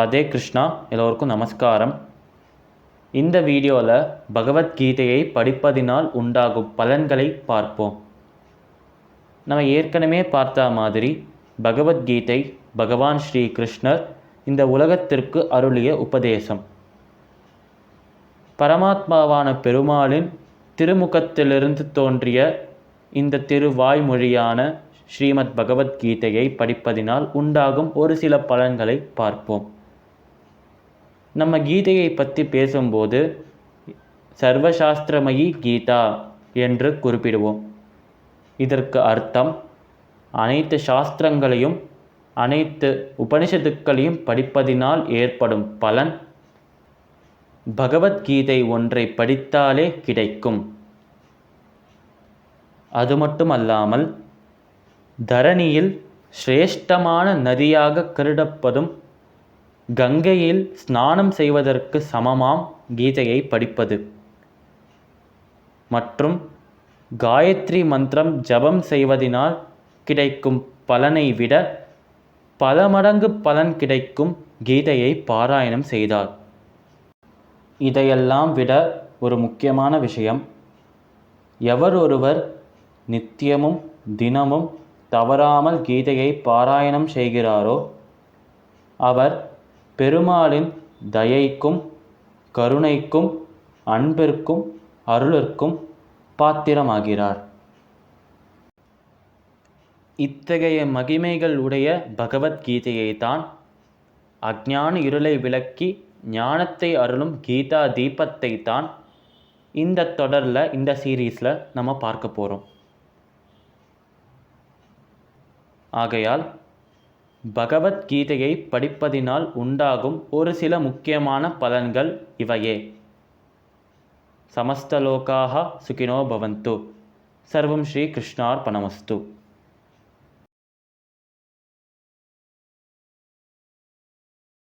ராதே கிருஷ்ணா. எல்லோருக்கும் நமஸ்காரம். இந்த வீடியோவில் பகவத்கீதையை படிப்பதினால் உண்டாகும் பலன்களை பார்ப்போம். நம்ம ஏற்கனவே பார்த்த மாதிரி பகவத்கீதை பகவான் ஸ்ரீ கிருஷ்ணர் இந்த உலகத்திற்கு அருளிய உபதேசம். பரமாத்மாவான பெருமாளின் திருமுகத்திலிருந்து தோன்றிய இந்த திருவாய்மொழியான ஸ்ரீமத் பகவத்கீதையை படிப்பதினால் உண்டாகும் ஒரு சில பலன்களை பார்ப்போம். நம்ம கீதையை பற்றி பேசும்போது சர்வசாஸ்திரமயி கீதா என்று குறிப்பிடுவோம். இதற்கு அர்த்தம் அனைத்து சாஸ்திரங்களையும் அனைத்து உபனிஷத்துக்களையும் படிப்பதினால் ஏற்படும் பலன் பகவத்கீதை ஒன்றை படித்தாலே கிடைக்கும். அது மட்டுமல்லாமல் தரணியில் சிரேஷ்டமான நதியாக கருதப்படும் கங்கையில் ஸ்நானம் செய்வதற்கு சமமாம் கீதையை படிப்பது. மற்றும் காயத்ரி மந்திரம் ஜபம் செய்வதனால் கிடைக்கும் பலனை விட பல மடங்கு பலன் கிடைக்கும் கீதையை பாராயணம் செய்தால். இதையெல்லாம் விட ஒரு முக்கியமான விஷயம், எவர் ஒருவர் நித்தியமும் தினமும் தவறாமல் கீதையை பாராயணம் செய்கிறாரோ அவர் பெருமாளின் தயைக்கும் கருணைக்கும் அன்பிற்கும் அருளிற்கும் பாத்திரமாகிறார். இத்தகைய மகிமைகள் உடைய பகவத்கீதையை தான் அஞ்ஞான இருளை விலக்கி ஞானத்தை அருளும் கீதா தீபத்தை தான் இந்த தொடரில் இந்த சீரீஸில் நம்ம பார்க்க போகிறோம். ஆகையால் பகவத்கீதையை படிப்பதினால் உண்டாகும் ஒரு சில முக்கியமான பலன்கள் இவையே. சமஸ்தலோகாஹ சுகினோ பவந்து. சர்வம் ஸ்ரீ கிருஷ்ணார்பணமஸ்து.